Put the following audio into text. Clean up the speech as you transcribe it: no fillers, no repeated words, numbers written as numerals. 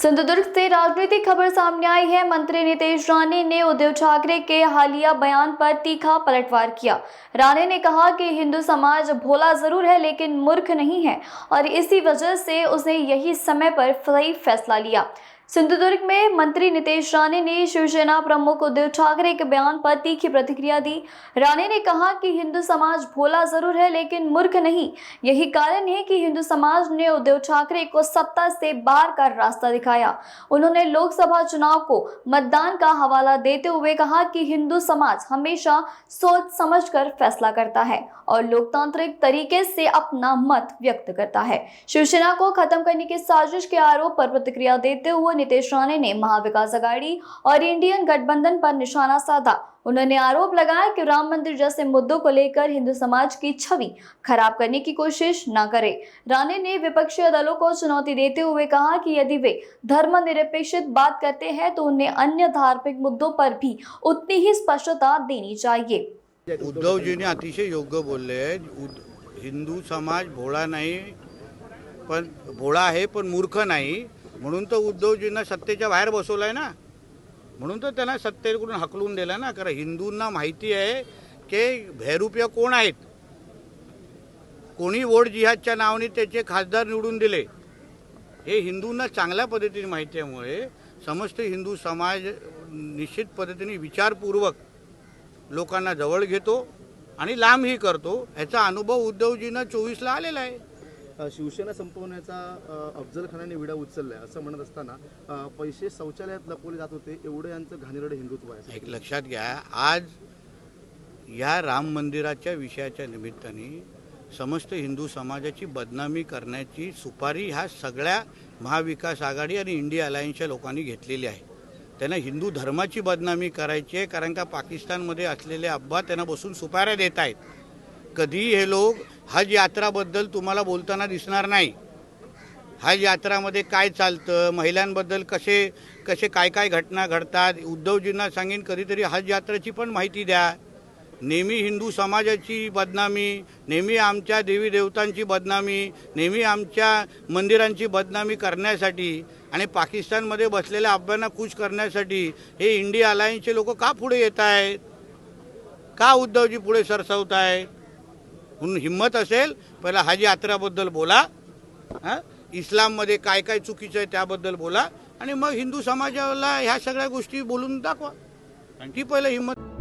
सिंधुदुर्ग से राजनीतिक खबर सामने आई है। मंत्री नितेश राणे ने उद्धव ठाकरे के हालिया बयान पर तीखा पलटवार किया। राणे ने कहा कि हिंदू समाज भोला जरूर है लेकिन मूर्ख नहीं है और इसी वजह से उसने यही समय पर सही फैसला लिया। सिंधुदुर्ग में मंत्री नितेश राणे ने शिवसेना प्रमुख उद्धव ठाकरे के बयान पर तीखी प्रतिक्रिया दी। राणे ने कहा कि हिंदू समाज भोला जरूर है लेकिन मूर्ख नहीं। यही कारण है कि हिंदू समाज ने उद्धव ठाकरे को सत्ता से बाहर का रास्ता दिखाया। उन्होंने लोकसभा चुनाव को मतदान का हवाला देते हुए कहा कि हिंदू समाज हमेशा सोच समझकर फैसला करता है और लोकतांत्रिक तरीके से अपना मत व्यक्त करता है। शिवसेना को खत्म करने की साजिश के आरोप पर प्रतिक्रिया देते हुए नितेश राणे ने महाविकास आघाड़ी और इंडियन गठबंधन पर निशाना साधा। उन्होंने आरोप लगाया कि राम मंदिर जैसे मुद्दों को लेकर हिंदू समाज की छवि खराब करने की कोशिश न करे। राणे ने विपक्षी दलों को चुनौती देते हुए कहा कि यदि वे धर्मनिरपेक्ष बात करते हैं तो उन्हें अन्य धार्मिक मुद्दों पर भी उतनी ही स्पष्टता देनी चाहिए। उद्धव जी ने अतिशय योग्य बोलले। हिंदू समाज भोळा नाही, पण भोळा आहे पण मूर्ख नाही, म्हणून तर उद्धवजींना सत्तेच्या बाहेर बसवलंय ना, म्हणून तर त्यांना सत्तेकडून हकलून दिलं ना। कारण हिंदूंना माहिती आहे की भैरूप्य कोण आहेत, कोणी वोट जिहादच्या नावाने त्याचे खासदार निवडून दिले हे हिंदूंना चांगल्या पद्धतीने माहिती आहे। समस्त हिंदू समाज निश्चित पद्धतीने विचारपूर्वक लोकांना जवळ घेतो आणि लांबही करतो। याचा अनुभव उद्धवजींना 24ला आलेला आहे। शिवसेना संपवण्याचा अफजल खानाने विडा उचललाय असं म्हणत असताना पैसे शौचालयात लपवले जात होते, एवढं यांचं घाणेरडं हिंदुत्व आहे। एक लक्षात घ्या, आज या राम मंदिराच्या विषयाच्या निमित्ताने समस्त हिंदू समाजाची बदनामी करण्याची सुपारी ह्या सगळ्या महाविकास आघाडी आणि इंडिया अलायन्सच्या लोकांनी घेतलेली आहे। त्यांना हिंदू धर्माची बदनामी करायची आहे, कारण का पाकिस्तानमध्ये असलेले अब्बा त्यांना बसून सुपाऱ्या देत आहेत। कधी हे लोक हज यात्राबद्दल तुम्हाला बोलताना दिसणार नाही। हज यात्रामध्ये काय चालतं, महिलांबद्दल कसे काय घटना घडतात, उद्धवजींना सांगेन कधीतरी हज यात्रेची पण माहिती द्या। नेहमी हिंदू समाजाची बदनामी, नेहमी आमच्या देवी देवतांची बदनामी, नेहमी आमच्या मंदिरांची बदनामी करण्यासाठी आणि पाकिस्तानमध्ये बसलेल्या अब्बांना खुश करण्यासाठी हे इंडिया अलायन्सचे लोक का पुढे येत आहेत, का उद्धवजी पुढे सरसवत आहेत? म्हणून हिम्मत असेल पहिला हज यात्राबद्दल बोला, इस्लाममध्ये काय काय चुकीचं आहे त्याबद्दल बोला आणि मग हिंदू समाजाला ह्या सगळ्या गोष्टी बोलून दाखवा। आणि ती पहिलं हिम्मत